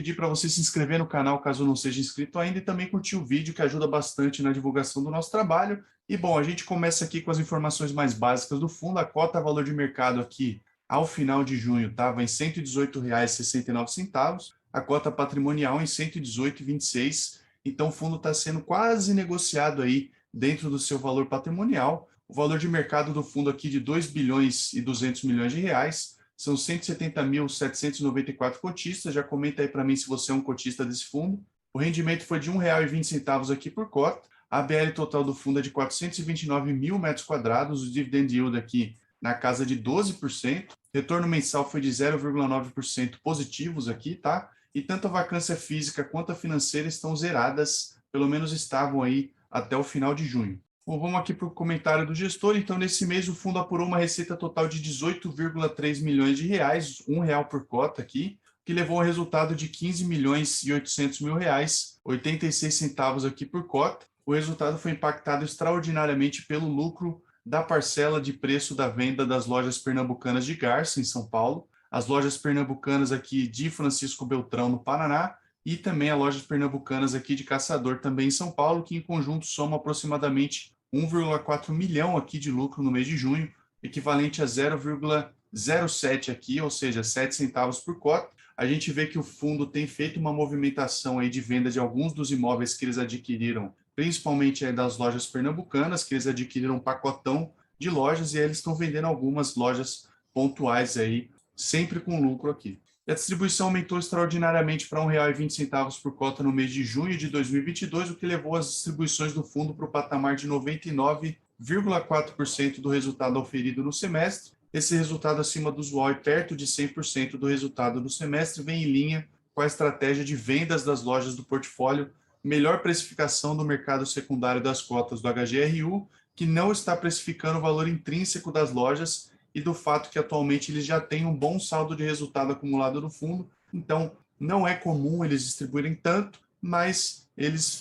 Pedir para você se inscrever no canal caso não seja inscrito ainda e também curtir o vídeo que ajuda bastante na divulgação do nosso trabalho. E bom, a gente começa aqui com as informações mais básicas do fundo. A cota valor de mercado aqui ao final de junho estava em R$ 118,69, a cota patrimonial em R$ 118,26. Então o fundo está sendo quase negociado aí dentro do seu valor patrimonial. O valor de mercado do fundo aqui de R$ 2.200 milhões. São 170.794 cotistas. Já comenta aí para mim se você é um cotista desse fundo. O rendimento foi de R$ 1,20 aqui por cota. A BL total do fundo é de 429 mil metros quadrados. O dividend yield aqui na casa de 12%. Retorno mensal foi de 0,9% positivos aqui, tá? E tanto a vacância física quanto a financeira estão zeradas, pelo menos estavam aí até o final de junho. Bom, vamos aqui para o comentário do gestor. Então, nesse mês, o fundo apurou uma receita total de 18,3 milhões de reais, R$ 1 por cota aqui, que levou ao resultado de 15.800.000 reais, 86 centavos aqui por cota. O resultado foi impactado extraordinariamente pelo lucro da parcela de preço da venda das lojas pernambucanas de Garça, em São Paulo, as lojas pernambucanas aqui de Francisco Beltrão, no Paraná, e também as lojas pernambucanas aqui de Caçador, também em São Paulo, que em conjunto somam aproximadamente 1,4 milhão aqui de lucro no mês de junho, equivalente a 0,07 aqui, ou seja, 7 centavos por cota. A gente vê que o fundo tem feito uma movimentação aí de venda de alguns dos imóveis que eles adquiriram, principalmente aí das lojas pernambucanas, que eles adquiriram um pacotão de lojas e aí eles estão vendendo algumas lojas pontuais aí, sempre com lucro aqui. E a distribuição aumentou extraordinariamente para R$ 1,20 por cota no mês de junho de 2022, o que levou as distribuições do fundo para o patamar de 99,4% do resultado auferido no semestre. Esse resultado acima do usual e perto de 100% do resultado do semestre vem em linha com a estratégia de vendas das lojas do portfólio, melhor precificação do mercado secundário das cotas do HGRU, que não está precificando o valor intrínseco das lojas e do fato que atualmente eles já têm um bom saldo de resultado acumulado no fundo. Então, não é comum eles distribuírem tanto, mas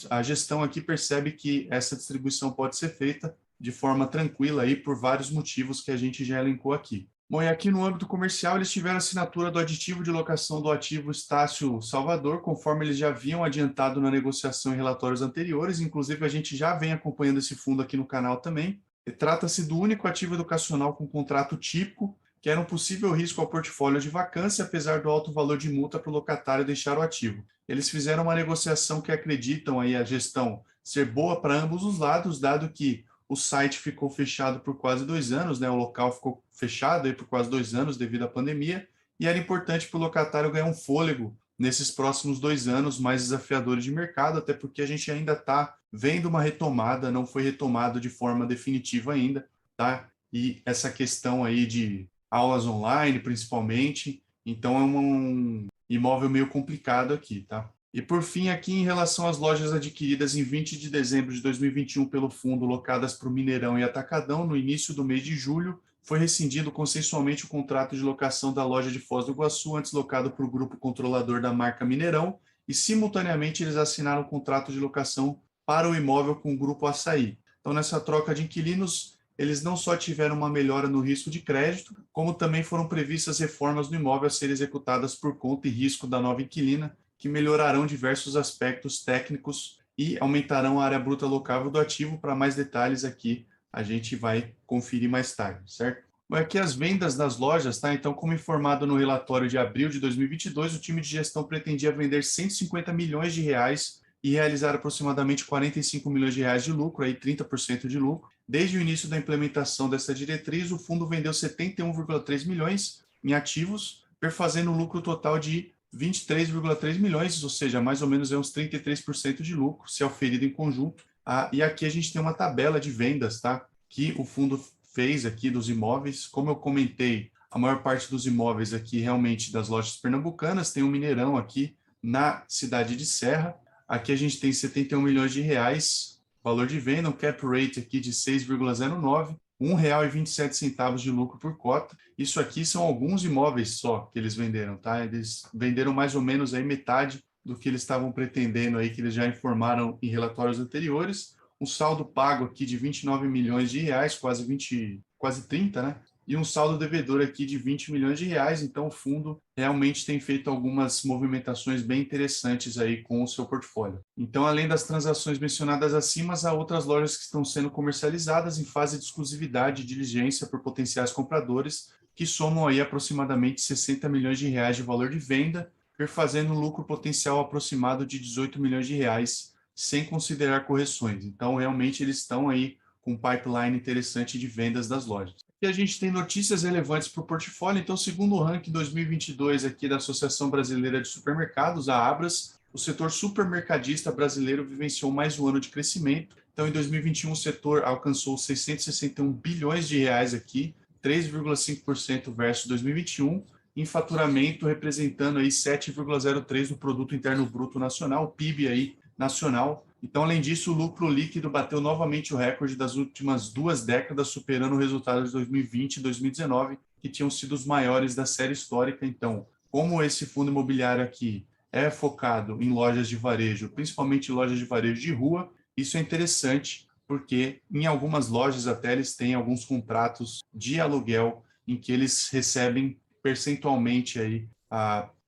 a gestão aqui percebe que essa distribuição pode ser feita de forma tranquila aí por vários motivos que a gente já elencou aqui. Bom, e aqui no âmbito comercial, eles tiveram assinatura do aditivo de locação do ativo Estácio Salvador, conforme eles já haviam adiantado na negociação em relatórios anteriores. Inclusive, a gente já vem acompanhando esse fundo aqui no canal também. Trata-se do único ativo educacional com contrato típico, que era um possível risco ao portfólio de vacância, apesar do alto valor de multa para o locatário deixar o ativo. Eles fizeram uma negociação que acreditam aí a gestão ser boa para ambos os lados, dado que o site ficou fechado por quase 2 anos, né? O local ficou fechado aí por quase 2 anos devido à pandemia, e era importante para o locatário ganhar um fôlego nesses próximos 2 anos mais desafiadores de mercado, até porque a gente ainda está vendo uma retomada, não foi retomado de forma definitiva ainda, tá? E essa questão aí de aulas online, principalmente, então é um imóvel meio complicado aqui, tá? E por fim, aqui em relação às lojas adquiridas em 20 de dezembro de 2021 pelo fundo, locadas para o Mineirão e Atacadão, no início do mês de julho, foi rescindido consensualmente o contrato de locação da loja de Foz do Iguaçu, antes locado para o grupo controlador da marca Mineirão, e simultaneamente eles assinaram o contrato de locação para o imóvel com o grupo Açaí. Então, nessa troca de inquilinos, eles não só tiveram uma melhora no risco de crédito, como também foram previstas reformas no imóvel a serem executadas por conta e risco da nova inquilina, que melhorarão diversos aspectos técnicos e aumentarão a área bruta locável do ativo. Para mais detalhes aqui, a gente vai conferir mais tarde, certo? Bom, aqui as vendas das lojas, tá? Então, como informado no relatório de abril de 2022, o time de gestão pretendia vender 150 milhões de reais e realizar aproximadamente 45 milhões de reais de lucro, aí 30% de lucro. Desde o início da implementação dessa diretriz, o fundo vendeu 71,3 milhões em ativos, perfazendo um lucro total de 23,3 milhões, ou seja, mais ou menos uns 33% de lucro, se auferido em conjunto. E aqui a gente tem uma tabela de vendas, tá? Que o fundo fez aqui dos imóveis. Como eu comentei, a maior parte dos imóveis aqui realmente das lojas pernambucanas, tem um Mineirão aqui na cidade de Serra. Aqui a gente tem 71 milhões de reais, valor de venda, um cap rate aqui de 6,09, R$ 1,27 de lucro por cota. Isso aqui são alguns imóveis só que eles venderam, tá? Eles venderam mais ou menos aí metade do que eles estavam pretendendo aí, que eles já informaram em relatórios anteriores. Um saldo pago aqui de 29 milhões de reais, quase 30, né? e um saldo devedor aqui de 20 milhões de reais. Então, o fundo realmente tem feito algumas movimentações bem interessantes aí com o seu portfólio. Então, além das transações mencionadas acima, há outras lojas que estão sendo comercializadas em fase de exclusividade e diligência por potenciais compradores, que somam aí aproximadamente 60 milhões de reais de valor de venda, perfazendo um lucro potencial aproximado de 18 milhões de reais, sem considerar correções. Então, realmente, eles estão aí com um pipeline interessante de vendas das lojas. E a gente tem notícias relevantes para o portfólio. Então, segundo o ranking 2022 aqui da Associação Brasileira de Supermercados, a Abras, o setor supermercadista brasileiro vivenciou mais um ano de crescimento. Então, em 2021, o setor alcançou 661 bilhões de reais aqui, 3,5% versus 2021, em faturamento representando aí 7,03% do produto interno bruto nacional, o PIB aí nacional. Então, além disso, o lucro líquido bateu novamente o recorde das últimas 2 décadas, superando o resultado de 2020 e 2019, que tinham sido os maiores da série histórica. Então, como esse fundo imobiliário aqui é focado em lojas de varejo, principalmente lojas de varejo de rua, isso é interessante, porque em algumas lojas até eles têm alguns contratos de aluguel em que eles recebem percentualmente aí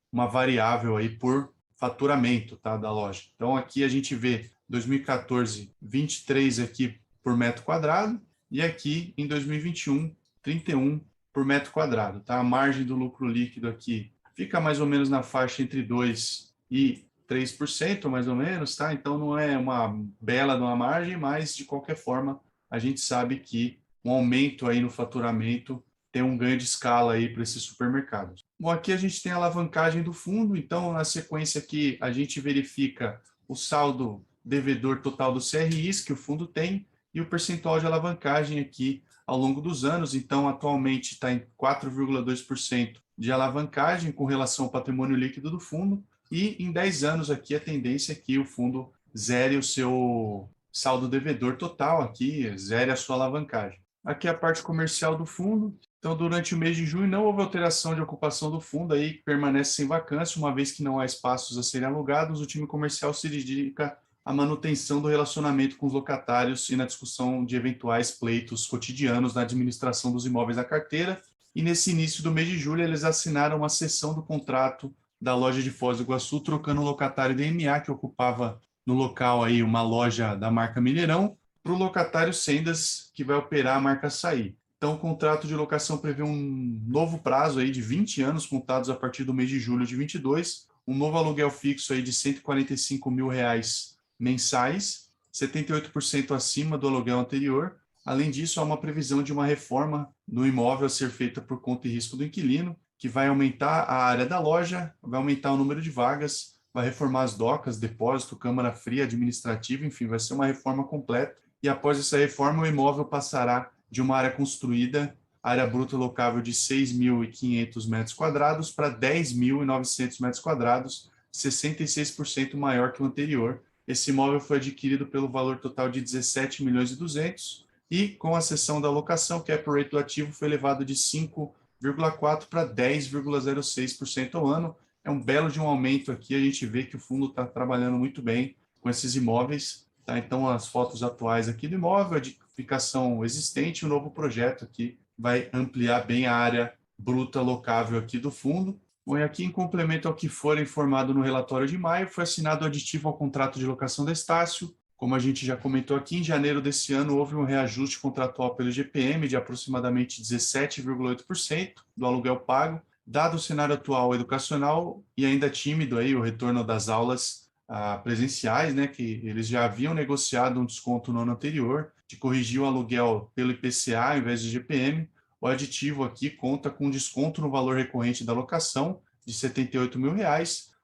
uma variável aí por faturamento, tá, da loja. Então aqui a gente vê 2014 23 aqui por metro quadrado e aqui em 2021 31 por metro quadrado, tá? A margem do lucro líquido aqui fica mais ou menos na faixa entre 2 e 3%, mais ou menos, tá? Então não é uma bela de uma margem, mas de qualquer forma a gente sabe que um aumento aí no faturamento tem um ganho de escala aí para esses supermercados. Bom, aqui a gente tem a alavancagem do fundo, então na sequência aqui a gente verifica o saldo devedor total do CRIs que o fundo tem e o percentual de alavancagem aqui ao longo dos anos. Então, atualmente está em 4,2% de alavancagem com relação ao patrimônio líquido do fundo e em 10 anos aqui a tendência é que o fundo zere o seu saldo devedor total aqui, zere a sua alavancagem. Aqui a parte comercial do fundo. Então, durante o mês de junho, não houve alteração de ocupação do fundo, aí permanece sem vacância, uma vez que não há espaços a serem alugados, o time comercial se dedica à manutenção do relacionamento com os locatários e na discussão de eventuais pleitos cotidianos na administração dos imóveis da carteira. E nesse início do mês de julho, eles assinaram uma cessão do contrato da loja de Foz do Iguaçu, trocando o locatário DMA, que ocupava no local aí uma loja da marca Mineirão, para o locatário Sendas, que vai operar a marca Açaí. Então, o contrato de locação prevê um novo prazo aí de 20 anos, contados a partir do mês de julho de 22, um novo aluguel fixo aí de R$ 145 mil mensais, 78% acima do aluguel anterior. Além disso, há uma previsão de uma reforma no imóvel a ser feita por conta e risco do inquilino, que vai aumentar a área da loja, vai aumentar o número de vagas, vai reformar as docas, depósito, câmara fria, administrativa, enfim, vai ser uma reforma completa. E após essa reforma, o imóvel passará de uma área construída, área bruta locável de 6.500 metros quadrados para 10.900 metros quadrados, 66% maior que o anterior. Esse imóvel foi adquirido pelo valor total de 17 milhões e 200 e com a cessão da locação, o cap rate do ativo foi elevado de 5,4% para 10,06% ao ano. É um belo de um aumento aqui, a gente vê que o fundo está trabalhando muito bem com esses imóveis. Tá? Então, as fotos atuais aqui do imóvel, a edificação existente, o novo projeto aqui vai ampliar bem a área bruta locável aqui do fundo. Bom, e aqui, em complemento ao que for informado no relatório de maio, foi assinado o aditivo ao contrato de locação da Estácio. Como a gente já comentou aqui, em janeiro desse ano houve um reajuste contratual pelo IGPM de aproximadamente 17,8% do aluguel pago. Dado o cenário atual educacional e ainda tímido aí o retorno das aulas presenciais, né, que eles já haviam negociado um desconto no ano anterior, de corrigir o aluguel pelo IPCA ao invés de IGPM, o aditivo aqui conta com um desconto no valor recorrente da locação de R$ 78 mil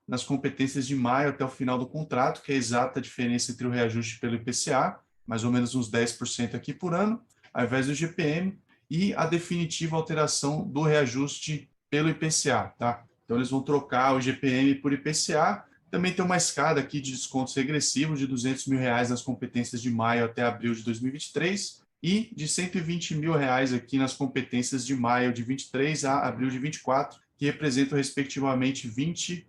nas competências de maio até o final do contrato, que é a exata diferença entre o reajuste pelo IPCA, mais ou menos uns 10% aqui por ano, ao invés do IGPM, e a definitiva alteração do reajuste pelo IPCA, tá? Então eles vão trocar o IGPM por IPCA. Também tem uma escada aqui de descontos regressivos de R$ 200 mil nas competências de maio até abril de 2023 e de R$ 120 mil aqui nas competências de maio de 23 a abril de 24, que representam respectivamente 20%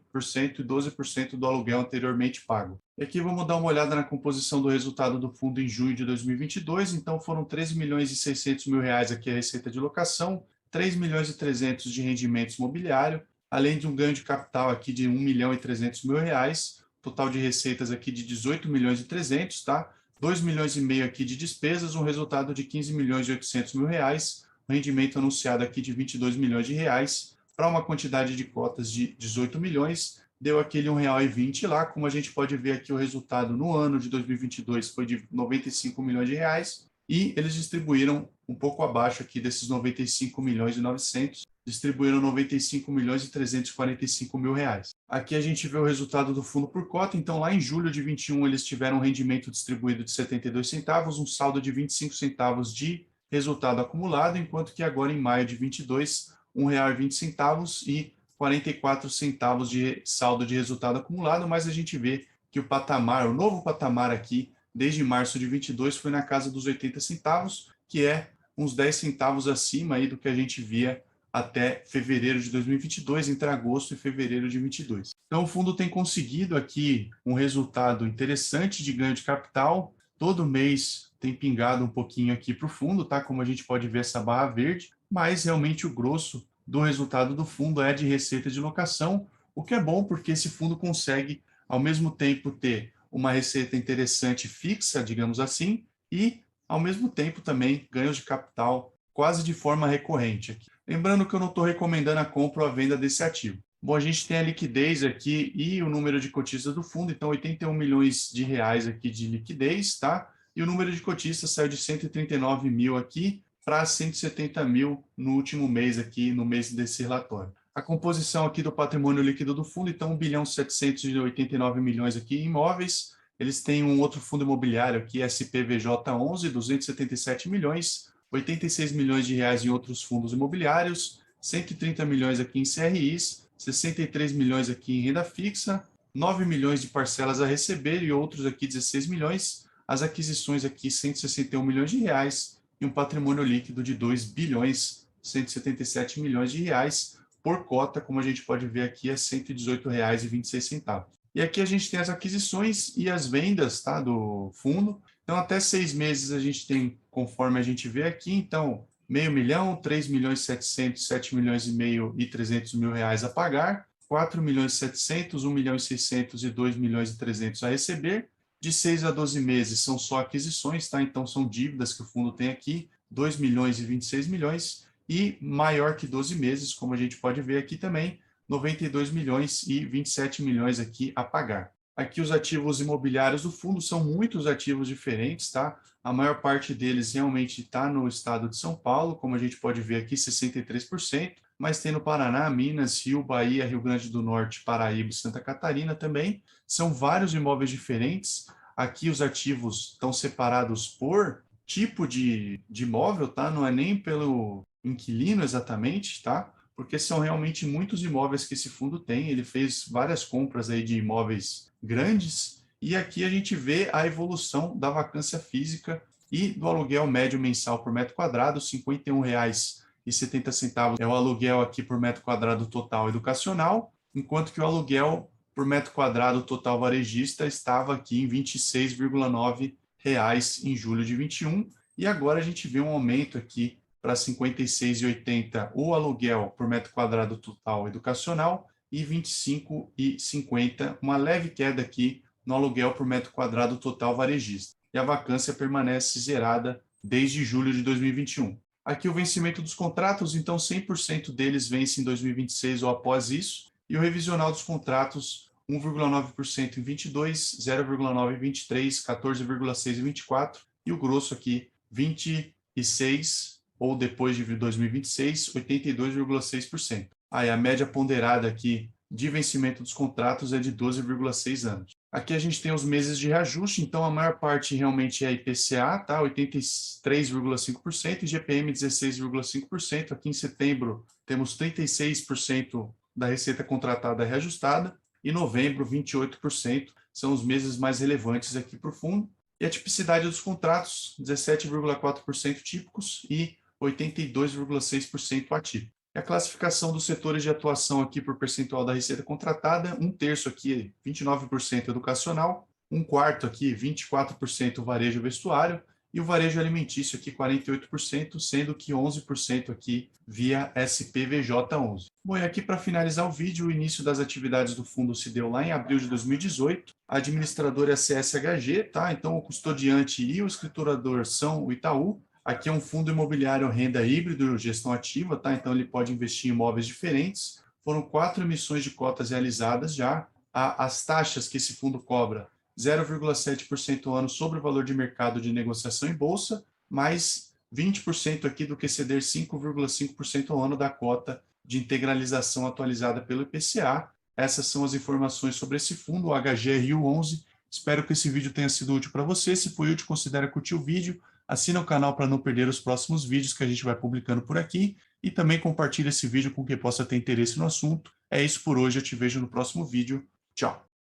e 12% do aluguel anteriormente pago. E aqui vamos dar uma olhada na composição do resultado do fundo em junho de 2022. Então foram 13 milhões e 600 mil aqui a receita de locação, 3.300.000 de rendimentos imobiliário, além de um ganho de capital aqui de 1.300.000 reais, total de receitas aqui de 18.300.000, tá? 2,5 milhões aqui de despesas, um resultado de 15.800.000 reais, um rendimento anunciado aqui de 22 milhões de reais, para uma quantidade de cotas de 18 milhões, deu aquele R$ 1,20 lá, como a gente pode ver aqui o resultado no ano de 2022 foi de 95 milhões de reais, e eles distribuíram um pouco abaixo aqui desses 95 milhões e 900, distribuíram 95 milhões e 345 mil reais. Aqui a gente vê o resultado do fundo por cota, então lá em julho de 21 eles tiveram um rendimento distribuído de 72 centavos, um saldo de 25 centavos de resultado acumulado, enquanto que agora em maio de 22, R$ 1,20 e 44 centavos de saldo de resultado acumulado, mas a gente vê que o patamar, o novo patamar aqui, desde março de 22, foi na casa dos 80 centavos, que é uns 10 centavos acima aí do que a gente via até fevereiro de 2022, entre agosto e fevereiro de 22. Então, o fundo tem conseguido aqui um resultado interessante de ganho de capital. Todo mês tem pingado um pouquinho aqui para o fundo, tá? Como a gente pode ver essa barra verde, mas realmente o grosso do resultado do fundo é de receita de locação, o que é bom porque esse fundo consegue, ao mesmo tempo, ter uma receita interessante fixa, digamos assim, e, ao mesmo tempo, também ganhos de capital quase de forma recorrente aqui. Lembrando que eu não estou recomendando a compra ou a venda desse ativo. Bom, a gente tem a liquidez aqui e o número de cotistas do fundo, então 81 milhões de reais aqui de liquidez, tá? E o número de cotistas saiu de 139 mil aqui para 170 mil no último mês aqui, no mês desse relatório. A composição aqui do patrimônio líquido do fundo, então 1.789 milhões aqui em imóveis. Eles têm um outro fundo imobiliário aqui, SPVJ11, 277 milhões, 86 milhões de reais em outros fundos imobiliários, 130 milhões aqui em CRIs, 63 milhões aqui em renda fixa, 9 milhões de parcelas a receber e outros aqui 16 milhões, as aquisições aqui 161 milhões de reais e um patrimônio líquido de 2 bilhões 177 milhões de reais, por cota, como a gente pode ver aqui, é R$ 118,26. E aqui a gente tem as aquisições e as vendas, tá, do fundo. Então, até 6 meses a gente tem, conforme a gente vê aqui, então, 500 mil, 3 milhões 700, 7 milhões e meio e 300 mil reais a pagar, 4 milhões 700, 1 milhão e 600 e 2 milhões e 300 a receber. De 6 a 12 meses são só aquisições, tá? Então, são dívidas que o fundo tem aqui, 2 milhões e 26 milhões, e maior que 12 meses, como a gente pode ver aqui também, 92 milhões e 27 milhões aqui a pagar. Aqui os ativos imobiliários do fundo são muitos ativos diferentes, tá? A maior parte deles realmente está no estado de São Paulo, como a gente pode ver aqui, 63%, mas tem no Paraná, Minas, Rio, Bahia, Rio Grande do Norte, Paraíba e Santa Catarina também. São vários imóveis diferentes. Aqui os ativos estão separados por tipo de imóvel, tá? Não é nem pelo inquilino exatamente, tá? Porque são realmente muitos imóveis que esse fundo tem. Ele fez várias compras aí de imóveis grandes e aqui a gente vê a evolução da vacância física e do aluguel médio mensal por metro quadrado, R$ 51,70 é o aluguel aqui por metro quadrado total educacional, enquanto que o aluguel por metro quadrado total varejista estava aqui em R$ 26,9 em julho de 21, e agora a gente vê um aumento aqui para 56,80 o aluguel por metro quadrado total educacional e 25,50, uma leve queda aqui no aluguel por metro quadrado total varejista. E a vacância permanece zerada desde julho de 2021. Aqui o vencimento dos contratos, então 100% deles vence em 2026 ou após isso, e o revisional dos contratos 1,9% em 22, 0,9% em 23, 14,6% em 24, e o grosso aqui 26 ou depois de 2026, 82,6%. Aí a média ponderada aqui de vencimento dos contratos é de 12,6 anos. Aqui a gente tem os meses de reajuste, então a maior parte realmente é IPCA, tá? 83,5%, e GPM 16,5%. Aqui em setembro temos 36% da receita contratada reajustada e novembro 28%. São os meses mais relevantes aqui para o fundo. E a tipicidade dos contratos, 17,4% típicos e 82,6% atípico. E a classificação dos setores de atuação aqui por percentual da receita contratada, 1/3 aqui, 29% educacional, 1/4 aqui, 24% varejo vestuário, e o varejo alimentício aqui 48%, sendo que 11% aqui via SPVJ11. Bom, e aqui para finalizar o vídeo, o início das atividades do fundo se deu lá em abril de 2018, a administradora é a CSHG, tá? Então o custodiante e o escriturador são o Itaú. Aqui é um fundo imobiliário renda híbrido, gestão ativa, tá? Então ele pode investir em imóveis diferentes. Foram 4 emissões de cotas realizadas já. As taxas que esse fundo cobra, 0,7% ao ano sobre o valor de mercado de negociação em bolsa, mais 20% aqui do que exceder 5,5% ao ano da cota de integralização atualizada pelo IPCA. Essas são as informações sobre esse fundo, o HGRU11. Espero que esse vídeo tenha sido útil para você. Se foi útil, considere curtir o vídeo. Assina o canal para não perder os próximos vídeos que a gente vai publicando por aqui. E também compartilhe esse vídeo com quem possa ter interesse no assunto. É isso por hoje, eu te vejo no próximo vídeo. Tchau!